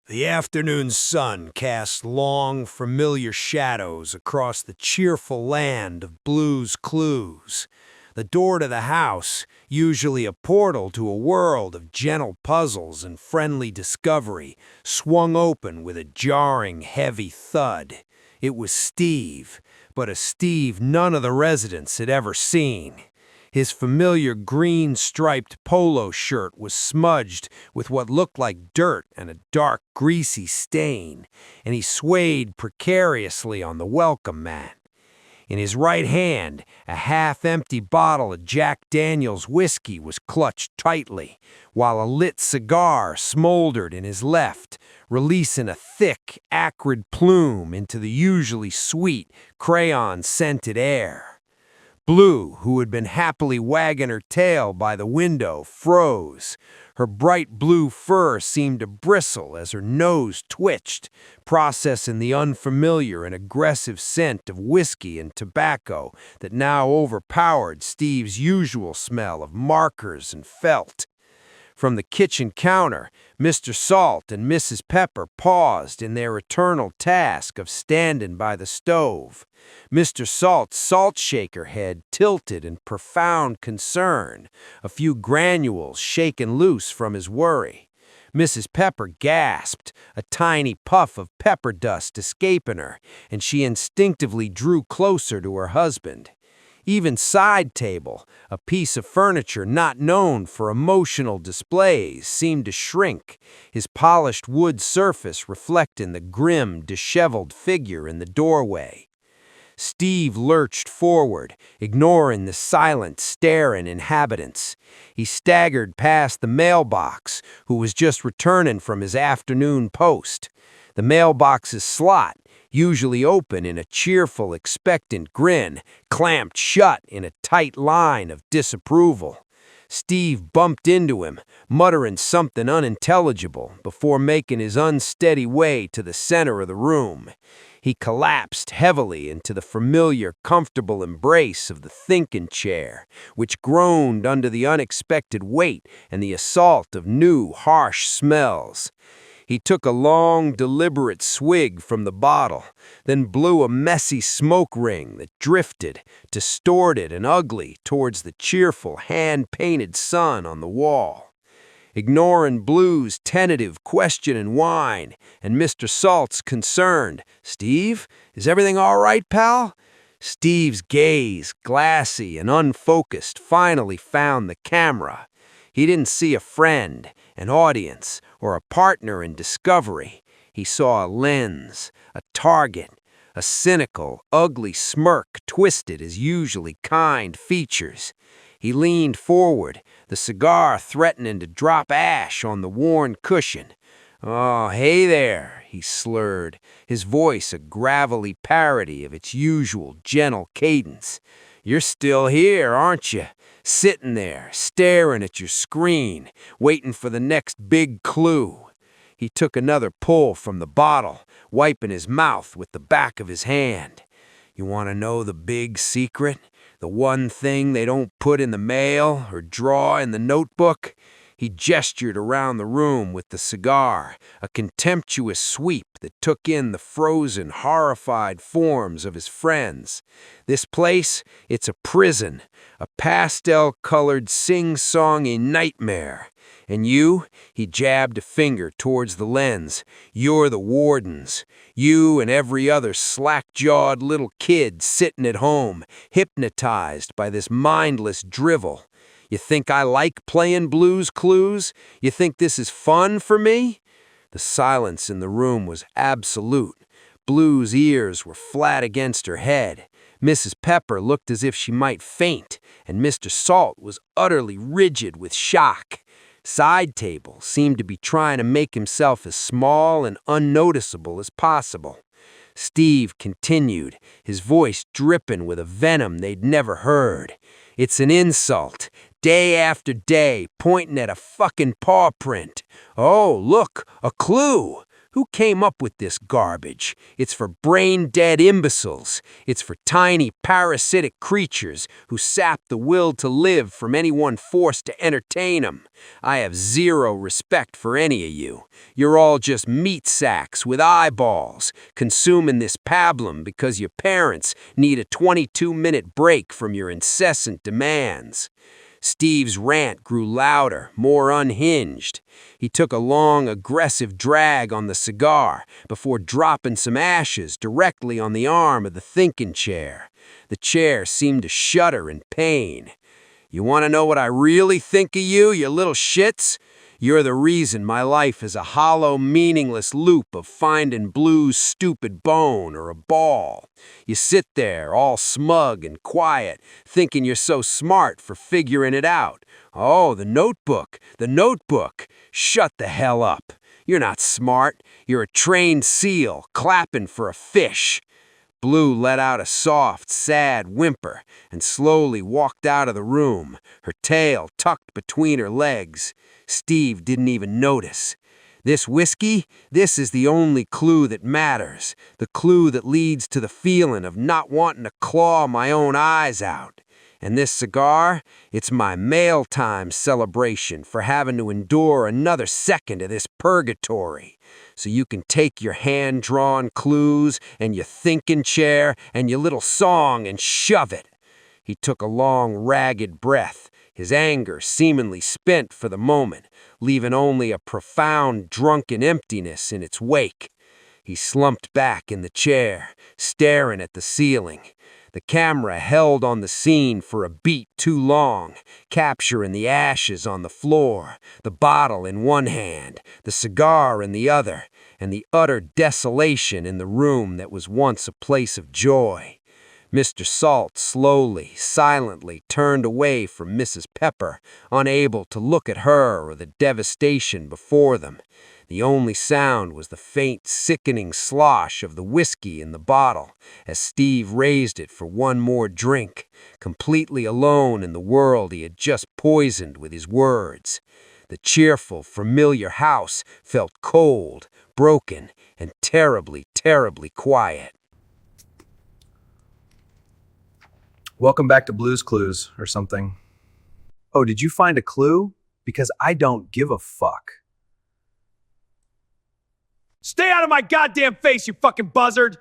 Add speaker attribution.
Speaker 1: The afternoon sun cast long, familiar shadows across the cheerful land of Blue's Clues. The door to the house, usually a portal to a world of gentle puzzles and friendly discovery, swung open with a jarring, heavy thud. It was Steve, but a Steve none of the residents had ever seen. His familiar green-striped polo shirt was smudged with what looked like dirt and a dark, greasy stain, and he swayed precariously on the welcome mat. In his right hand, a half-empty bottle of Jack Daniel's whiskey was clutched tightly, while a lit cigar smoldered in his left, releasing a thick, acrid plume into the usually sweet, crayon-scented air. Blue, who had been happily wagging her tail by the window, froze. Her bright blue fur seemed to bristle as her nose twitched, processing the unfamiliar and aggressive scent of whiskey and tobacco that now overpowered Steve's usual smell of markers and felt. From the kitchen counter, Mr. Salt and Mrs. Pepper paused in their eternal task of standing by the stove. Mr. Salt's salt shaker head tilted in profound concern, a few granules shaken loose from his worry. Mrs. Pepper gasped, a tiny puff of pepper dust escaping her, and she instinctively drew closer to her husband. Even side table, a piece of furniture not known for emotional displays, seemed to shrink, his polished wood surface reflecting the grim, disheveled figure in the doorway. Steve lurched forward, ignoring the silent, staring inhabitants. He staggered past the mailbox, who was just returning from his afternoon post. The mailbox's slot, usually open in a cheerful, expectant grin, clamped shut in a tight line of disapproval. Steve bumped into him, muttering something unintelligible before making his unsteady way to the center of the room. He collapsed heavily into the familiar, comfortable embrace of the thinking chair, which groaned under the unexpected weight and the assault of new, harsh smells. He took a long, deliberate swig from the bottle, then blew a messy smoke ring that drifted, distorted and ugly, towards the cheerful, hand-painted sun on the wall. Ignoring Blue's tentative question and whine, and Mr. Salt's concerned, "Steve, is everything all right, pal?" Steve's gaze, glassy and unfocused, finally found the camera. He didn't see a friend, an audience, or a partner in discovery. He saw a lens, a target, a cynical, ugly smirk twisted his usually kind features. He leaned forward, the cigar threatening to drop ash on the worn cushion. "Oh, hey there," he slurred, his voice a gravelly parody of its usual gentle cadence. "You're still here, aren't you? Sitting there, staring at your screen, waiting for the next big clue." He took another pull from the bottle, wiping his mouth with the back of his hand. "You want to know the big secret? The one thing they don't put in the mail or draw in the notebook?" He gestured around the room with the cigar, a contemptuous sweep that took in the frozen, horrified forms of his friends. "This place, it's a prison, a pastel-colored, sing-songy nightmare. And you," he jabbed a finger towards the lens, "you're the wardens. You and every other slack-jawed little kid sitting at home, hypnotized by this mindless drivel. You think I like playing Blue's Clues? You think this is fun for me?" The silence in the room was absolute. Blue's ears were flat against her head. Mrs. Pepper looked as if she might faint, and Mr. Salt was utterly rigid with shock. Side Table seemed to be trying to make himself as small and unnoticeable as possible. Steve continued, his voice dripping with a venom they'd never heard. "It's an insult, day after day, pointing at a fucking paw print. Oh, look, a clue. Who came up with this garbage? It's for brain-dead imbeciles. It's for tiny parasitic creatures who sap the will to live from anyone forced to entertain them. I have zero respect for any of you. You're all just meat sacks with eyeballs, consuming this pablum because your parents need a 22-minute break from your incessant demands. Steve's rant grew louder, more unhinged. He took a long, aggressive drag on the cigar before dropping some ashes directly on the arm of the thinking chair. The chair seemed to shudder in pain. You want to know what I really think of you, you little shits? You're the reason my life is a hollow, meaningless loop of finding Blue's stupid bone or a ball. You sit there, all smug and quiet, thinking you're so smart for figuring it out. Oh, the notebook, the notebook. Shut the hell up. You're not smart. You're a trained seal, clapping for a fish. Blue let out a soft, sad whimper and slowly walked out of the room, her tail tucked between her legs. Steve didn't even notice. This whiskey, this is the only clue that matters, the clue that leads to the feeling of not wanting to claw my own eyes out. And this cigar, it's my mail time celebration for having to endure another second of this purgatory. So you can take your hand-drawn clues and your thinking chair and your little song and shove it. He took a long, ragged breath, his anger seemingly spent for the moment, leaving only a profound, drunken emptiness in its wake. He slumped back in the chair, staring at the ceiling. The camera held on the scene for a beat too long, capturing the ashes on the floor, the bottle in one hand, the cigar in the other, and the utter desolation in the room that was once a place of joy. Mr. Salt slowly, silently turned away from Mrs. Pepper, unable to look at her or the devastation before them. The only sound was the faint, sickening slosh of the whiskey in the bottle as Steve raised it for one more drink, completely alone in the world he had just poisoned with his words. The cheerful, familiar house felt cold, broken, and terribly, terribly quiet.
Speaker 2: Welcome back to Blue's Clues, or something. Oh, did you find a clue? Because I don't give a fuck.
Speaker 3: Stay out of my goddamn face, you fucking buzzard!